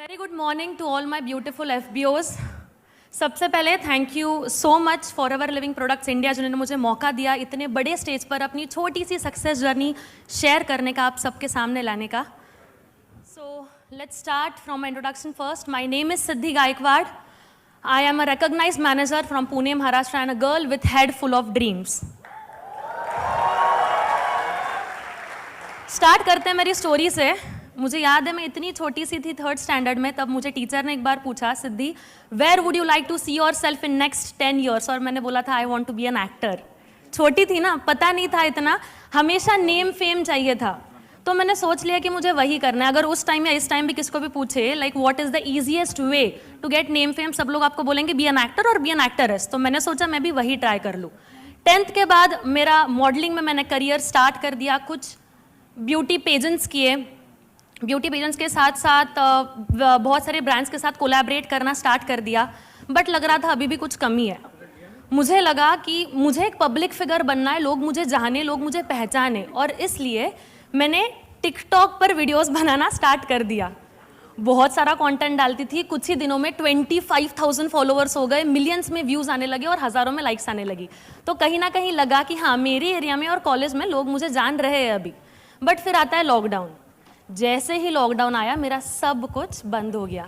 Very good morning to all my beautiful FBOs। सबसे पहले thank you so much forever living products India जिन्होंने मुझे मौका दिया इतने बड़े स्टेज पर अपनी छोटी सी सक्सेस जर्नी शेयर करने का, आप सबके सामने लाने का। So let's start from my introduction first. My name is Siddhi Gaikwad. I am a recognized manager from Pune Maharashtra and a girl with head full of dreams. Start करते हैं मेरी स्टोरी से। मुझे याद है मैं इतनी छोटी सी थी, 3rd स्टैंडर्ड में, तब मुझे टीचर ने एक बार पूछा, Siddhi where would you like to see yourself in next 10 years, और मैंने बोला था I want to be an actor. छोटी थी ना, पता नहीं था इतना, हमेशा नेम फेम चाहिए था, तो मैंने सोच लिया कि मुझे वही करना है। अगर उस टाइम या इस टाइम भी किसको भी पूछे like what is the easiest way to get name fame, सब लोग आपको बोलेंगे बी एन एक्टर और बी एन एक्टरेस, तो मैंने सोचा मैं भी वही ट्राई कर लूँ। 10th के बाद मेरा मॉडलिंग में मैंने करियर स्टार्ट कर दिया, कुछ ब्यूटी पेजेंट्स किए, ब्यूटी पेजेंट्स के साथ साथ बहुत सारे ब्रांड्स के साथ कोलैबोरेट करना स्टार्ट कर दिया, बट लग रहा था अभी भी कुछ कमी है। मुझे लगा कि मुझे एक पब्लिक फिगर बनना है, लोग मुझे जाने, लोग मुझे पहचाने, और इसलिए मैंने टिकटॉक पर वीडियोस बनाना स्टार्ट कर दिया। बहुत सारा कंटेंट डालती थी, कुछ ही दिनों में 25,000 फॉलोअर्स हो गए, मिलियंस में व्यूज़ आने लगे और हज़ारों में लाइक्स आने लगी। तो कहीं ना कहीं लगा कि हाँ, मेरी एरिया में और कॉलेज में लोग मुझे जान रहे हैं अभी। बट फिर आता है लॉकडाउन। जैसे ही लॉकडाउन आया मेरा सब कुछ बंद हो गया।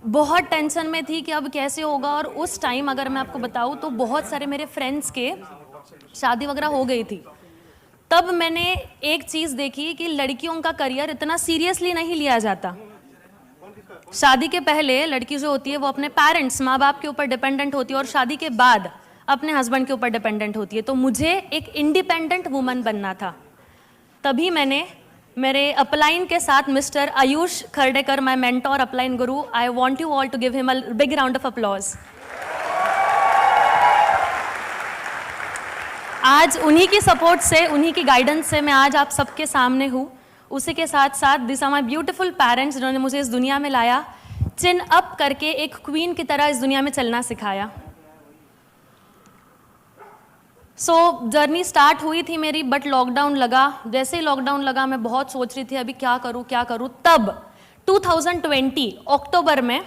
बहुत टेंशन में थी कि अब कैसे होगा, और उस टाइम अगर मैं आपको बताऊं तो बहुत सारे मेरे फ्रेंड्स के शादी वगैरह हो गई थी। तब मैंने एक चीज़ देखी कि लड़कियों का करियर इतना सीरियसली नहीं लिया जाता। शादी के पहले लड़की जो होती है वो अपने पेरेंट्स, माँ बाप के ऊपर डिपेंडेंट होती है, और शादी के बाद अपने हस्बैंड के ऊपर डिपेंडेंट होती है। तो मुझे एक इंडिपेंडेंट वुमन बनना था। तभी मैंने मेरे अपलाइन के साथ mister Ayush Khardekar, my mentor, upline guru, I want you all to give him a big round of applause. आज उन्हीं की सपोर्ट से, उन्हीं की गाइडेंस से मैं आज आप सबके सामने हूँ। उसी के साथ साथ this are my beautiful parents जिन्होंने मुझे इस दुनिया में लाया, चिन अप करके एक क्वीन की तरह इस दुनिया में चलना सिखाया। सो जर्नी स्टार्ट हुई थी मेरी, बट लॉकडाउन लगा। जैसे ही लॉकडाउन लगा मैं बहुत सोच रही थी अभी क्या करूँ क्या करूँ। तब 2020 अक्टूबर में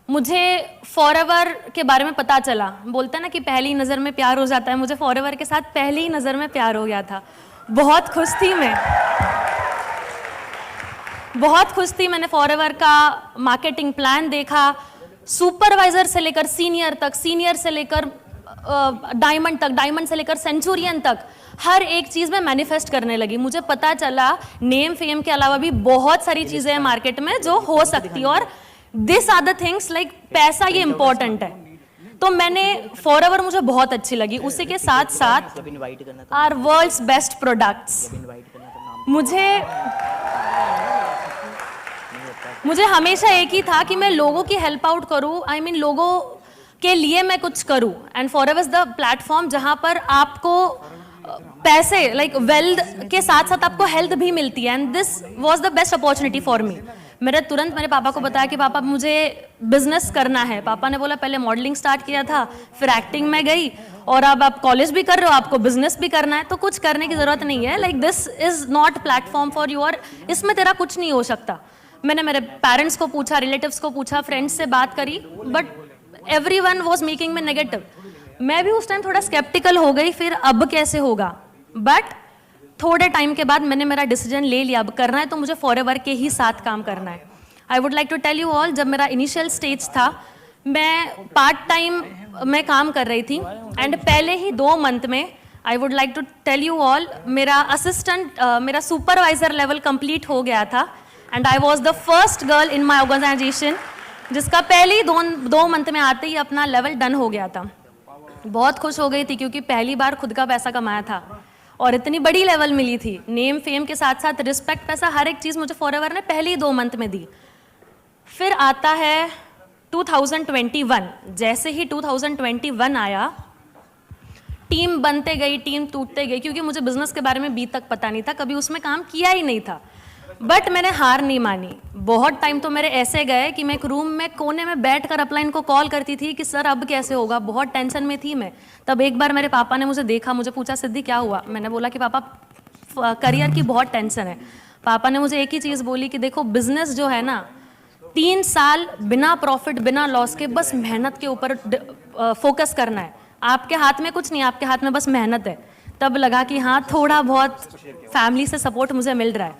मुझे फॉरएवर के बारे में पता चला। बोलते हैं ना कि पहली नज़र में प्यार हो जाता है, मुझे फॉरएवर के साथ पहली ही नज़र में प्यार हो गया था। बहुत खुश थी मैं, बहुत खुश थी। मैंने फॉरएवर का मार्केटिंग प्लान देखा, सुपरवाइजर से लेकर सीनियर तक, सीनियर से लेकर डायमंड तक, डायमंड से लेकर सेंचुरियन तक, हर एक चीज़ में मैनिफेस्ट करने लगी। मुझे पता चला नेम फेम के अलावा भी बहुत सारी चीज़ें हैं मार्केट में जो हो सकती, और this are the things like पैसा ये इंपॉर्टेंट है। तो मैंने फॉरएवर मुझे बहुत अच्छी लगी। उसी के साथ साथ आर वर्ल्ड्स बेस्ट प्रोडक्ट्स। मुझे हमेशा एक ही था कि मैं लोगों की हेल्प आउट करूं, आई मीन लोगों के लिए मैं कुछ करूं, and forever is the platform जहां पर आपको पैसे लाइक वेल्थ के साथ साथ आपको हेल्थ भी मिलती है, and this was the best opportunity for me. मैंने तुरंत मेरे पापा को बताया कि पापा मुझे बिजनेस करना है। पापा ने बोला पहले मॉडलिंग स्टार्ट किया था, फिर एक्टिंग में गई, और अब आप कॉलेज भी कर रहे हो, आपको बिजनेस भी करना है, तो कुछ करने की जरूरत नहीं है, like this is not platform for you, और इसमें तेरा कुछ नहीं हो सकता। मैंने मेरे पेरेंट्स को पूछा, रिलेटिव्स को पूछा, फ्रेंड्स से बात करी, but everyone was making me negative. मैं भी उस टाइम थोड़ा स्केप्टिकल हो गई, फिर अब कैसे होगा। बट थोड़े टाइम के बाद मैंने मेरा डिसीजन ले लिया, अब करना है तो मुझे फॉरएवर के ही साथ काम करना है। I would like to tell you all, जब मेरा इनिशियल स्टेज था मैं पार्ट टाइम में काम कर रही थी, एंड पहले ही 2 मंथ में I would like to tell you all मेरा असिस्टेंट, मेरा सुपरवाइजर लेवल कंप्लीट हो गया था, and I was the first girl in my organisation जिसका पहले ही 2 मंथ में आते ही अपना लेवल डन हो गया था। बहुत खुश हो गई थी क्योंकि पहली बार खुद का पैसा कमाया था और इतनी बड़ी लेवल मिली थी। नेम फेम के साथ साथ रिस्पेक्ट, पैसा, हर एक चीज़ मुझे फॉरएवर ने पहले ही 2 मंथ में दी। फिर आता है 2021। जैसे ही 2021 आया, टीम बनते गई, टीम टूटते गई, क्योंकि मुझे बिजनेस के बारे में अभी तक पता नहीं था, कभी उसमें काम किया ही नहीं था। बट मैंने हार नहीं मानी। बहुत टाइम तो मेरे ऐसे गए कि मैं एक रूम में कोने में बैठकर अपलाइन को कॉल करती थी कि सर अब कैसे होगा, बहुत टेंशन में थी मैं। तब एक बार मेरे पापा ने मुझे देखा, मुझे पूछा सिद्धि क्या हुआ। मैंने बोला कि पापा करियर की बहुत टेंशन है। पापा ने मुझे एक ही चीज़ बोली कि देखो बिजनेस जो है ना 3 साल बिना प्रॉफिट बिना लॉस के बस मेहनत के ऊपर फोकस करना है, आपके हाथ में कुछ नहीं, आपके हाथ में बस मेहनत है। तब लगा कि हाँ थोड़ा बहुत फैमिली से सपोर्ट मुझे मिल रहा है।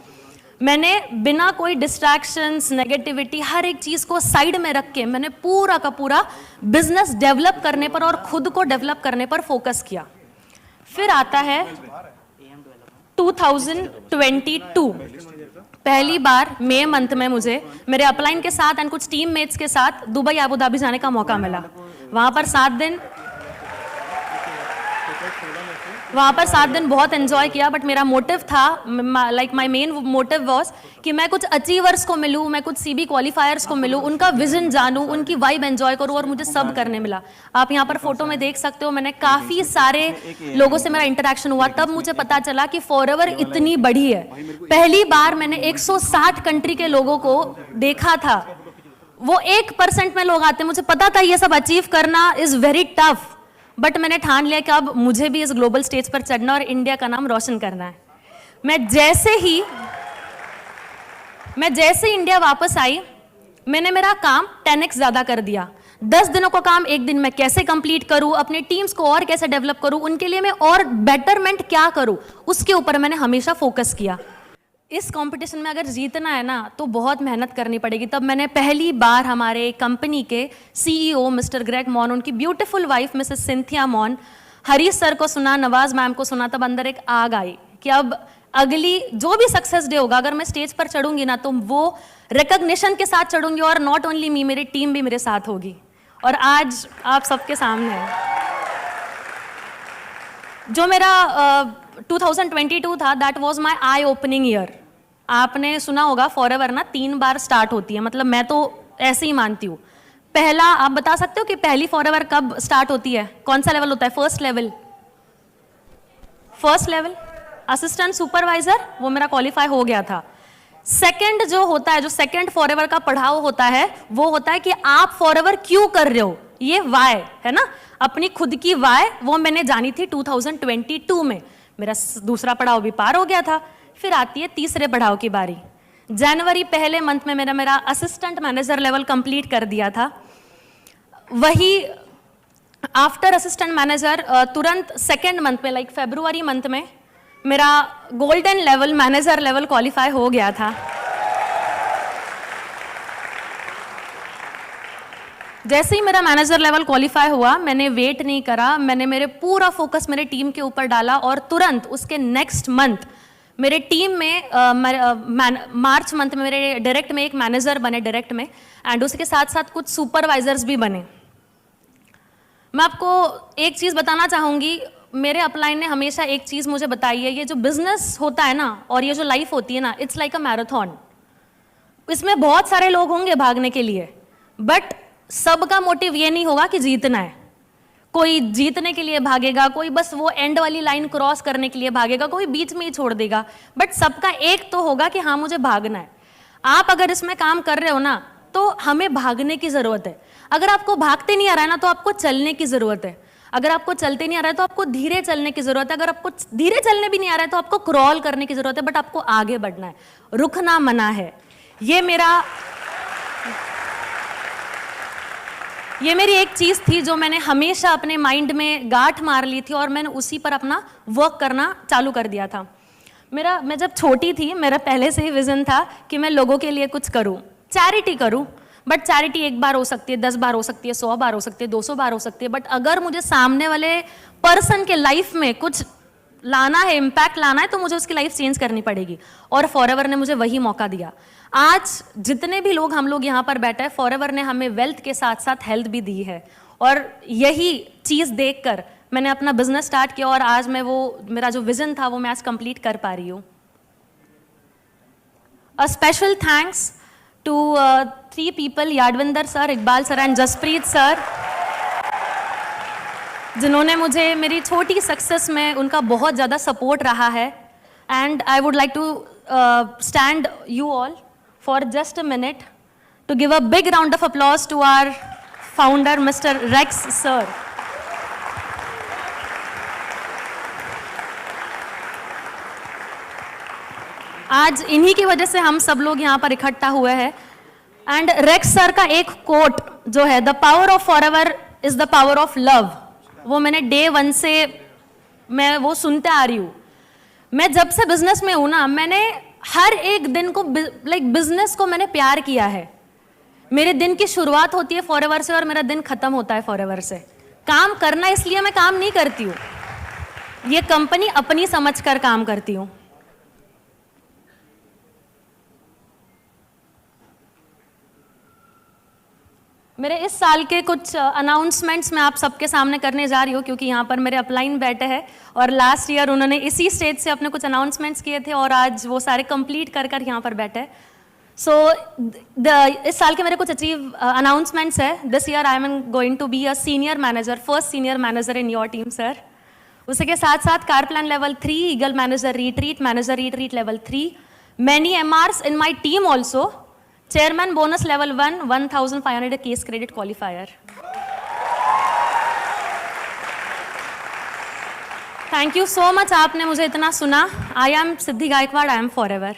मैंने बिना कोई डिस्ट्रैक्शंस नेगेटिविटी हर एक चीज़ को साइड में रख के मैंने पूरा का पूरा बिजनेस डेवलप करने पर और खुद को डेवलप करने पर फोकस किया। फिर आता है 2022, पहली बार मई मंथ में मुझे मेरे अपलाइन के साथ एंड कुछ टीम मेट्स के साथ दुबई अबू धाबी जाने का मौका मिला। वहाँ पर 7 दिन बहुत एंजॉय किया, बट मेरा मोटिव था, like my main motive was कि मैं कुछ अचीवर्स को मिलूं, मैं कुछ सीबी क्वालिफायर्स को मिलूं, उनका विजन जानूं, उनकी वाइब एंजॉय करूं, और मुझे सब करने मिला। आप यहाँ पर फोटो में देख सकते हो, मैंने काफ़ी सारे लोगों से मेरा इंटरेक्शन हुआ। तब मुझे पता चला कि फॉरएवर इतनी बड़ी है। पहली बार मैंने 160 कंट्री के लोगों को देखा था। वो 1% में लोग आते हैं। मुझे पता था ये सब अचीव करना इज़ वेरी टफ, बट मैंने ठान लिया कि अब मुझे भी इस ग्लोबल स्टेज पर चढ़ना और इंडिया का नाम रोशन करना है। मैं जैसे ही इंडिया वापस आई, मैंने मेरा काम 10x ज़्यादा कर दिया। 10 दिनों का काम 1 दिन में कैसे कंप्लीट करूं, अपने टीम्स को और कैसे डेवलप करूं, उनके लिए मैं और बेटरमेंट क्या करूं, उसके ऊपर मैंने हमेशा फोकस किया। इस कंपटीशन में अगर जीतना है ना तो बहुत मेहनत करनी पड़ेगी। तब मैंने पहली बार हमारे कंपनी के सीईओ मिस्टर ग्रेग मॉन, उनकी beautiful wife missus Cynthia Mann, Harish sir को सुना, नवाज मैम को सुना। तब अंदर एक आग आई कि अब अगली जो भी सक्सेस डे होगा, अगर मैं स्टेज पर चढ़ूंगी ना तो वो रिकग्निशन के साथ चढ़ूंगी, और नॉट ओनली मी, मेरी टीम भी मेरे साथ होगी। और आज आप सबके सामने है। जो मेरा 2022 था, that was my I opening year. आपने सुना होगा फॉरएवर ना 3 बार स्टार्ट होती है, मतलब मैं तो ऐसे ही मानती हूँ। पहला, आप बता सकते हो कि पहली फॉरएवर कब स्टार्ट होती है, कौन सा लेवल होता है? फर्स्ट लेवल असिस्टेंट सुपरवाइजर, वो मेरा क्वालिफाई हो गया था। सेकंड जो होता है, जो सेकंड फॉरएवर का पढ़ाव होता है, वो होता है कि आप फॉरएवर क्यों कर रहे हो, ये वाई है ना, अपनी खुद की वाई, वो मैंने जानी थी 2022 में। मेरा दूसरा पड़ाव भी पार हो गया था। फिर आती है तीसरे पड़ाव की बारी। जनवरी पहले मंथ में मेरा असिस्टेंट मैनेजर लेवल कंप्लीट कर दिया था। वही आफ्टर असिस्टेंट मैनेजर तुरंत सेकेंड मंथ में, लाइक फरवरी मंथ में, मेरा golden level manager level qualify हो गया था। जैसे ही मेरा मैनेजर लेवल क्वालिफाई हुआ, मैंने वेट नहीं करा, मैंने मेरे पूरा फोकस मेरे टीम के ऊपर डाला, और तुरंत उसके नेक्स्ट मंथ मेरे टीम में मार्च मंथ में मेरे डायरेक्ट में एक मैनेजर बने डायरेक्ट में, एंड उसके साथ साथ कुछ सुपरवाइजर्स भी बने। मैं आपको एक चीज़ बताना चाहूँगी, मेरे अपलाइन ने हमेशा एक चीज़ मुझे बताई है, ये जो बिजनेस होता है ना और ये जो लाइफ होती है ना, इट्स लाइक अ मैराथन। इसमें बहुत सारे लोग होंगे भागने के लिए, बट सबका मोटिव ये नहीं होगा कि जीतना है। कोई जीतने के लिए भागेगा, कोई बस वो एंड वाली लाइन क्रॉस करने के लिए भागेगा, कोई बीच में ही छोड़ देगा, बट सबका एक तो होगा कि हाँ मुझे भागना है। आप अगर इसमें काम कर रहे हो ना तो हमें भागने की ज़रूरत है। अगर आपको भागते नहीं आ रहा है ना तो आपको चलने की ज़रूरत है। अगर आपको चलते नहीं आ रहा है तो आपको धीरे चलने की ज़रूरत है। अगर आपको धीरे चलने भी नहीं आ रहा है तो आपको क्रॉल करने की ज़रूरत है, बट आपको आगे बढ़ना है, रुकना मना है। ये मेरी एक चीज़ थी जो मैंने हमेशा अपने माइंड में गांठ मार ली थी, और मैंने उसी पर अपना वर्क करना चालू कर दिया था। मैं जब छोटी थी, मेरा पहले से ही विज़न था कि मैं लोगों के लिए कुछ करूं, चैरिटी करूं। बट चैरिटी 1 बार हो सकती है, 10 बार हो सकती है, 100 बार हो सकती है, 200 बार हो सकती है, बट अगर मुझे सामने वाले पर्सन के लाइफ में कुछ लाना है, इम्पैक्ट लाना है, तो मुझे उसकी लाइफ चेंज करनी पड़ेगी। और फॉरएवर ने मुझे वही मौका दिया। आज जितने भी लोग हम लोग यहाँ पर बैठे हैं, फॉरएवर ने हमें वेल्थ के साथ साथ हेल्थ भी दी है, और यही चीज़ देखकर मैंने अपना बिजनेस स्टार्ट किया, और आज मैं मेरा जो विजन था वो मैं आज कंप्लीट कर पा रही हूँ। A special thanks to 3 people, Yadvinder sir, Iqbal sir and Jaspreet sir, जिन्होंने मुझे मेरी छोटी सक्सेस में उनका बहुत ज़्यादा सपोर्ट रहा है। And I would like to stand you all for just a minute to give a big round of applause to our founder, Mr. Rex sir. आज इन्हीं की वजह से हम सब लोग यहाँ पर इकट्ठा हुए हैं। एंड रेक्स सर का एक कोट जो है, the power of forever is the power of love, वो मैंने डे 1 से मैं वो सुनते आ रही हूँ। मैं जब से बिजनेस में हूँ ना, मैंने हर एक दिन को बिजनेस को मैंने प्यार किया है। मेरे दिन की शुरुआत होती है फॉरएवर से और मेरा दिन खत्म होता है फॉरएवर से। काम करना इसलिए मैं काम नहीं करती हूँ, ये कंपनी अपनी समझकर काम करती हूँ। मेरे इस साल के कुछ अनाउंसमेंट्स मैं आप सबके सामने करने जा रही हूँ, क्योंकि यहाँ पर मेरे अपलाइन बैठे हैं और लास्ट ईयर उन्होंने इसी स्टेज से अपने कुछ अनाउंसमेंट्स किए थे और आज वो सारे कंप्लीट कर कर यहाँ पर बैठे हैं। सो इस साल के मेरे कुछ अचीव अनाउंसमेंट्स है। This year I am going to be a senior manager, first senior manager in your team sir. उसके साथ साथ car plan level 3, eagle manager retreat level 3, many MRs in my team also, chairman bonus level 1, 1500 case credit qualifier. Thank you so much, आपने मुझे इतना सुना। I am Siddhi Gaikwad, I am forever.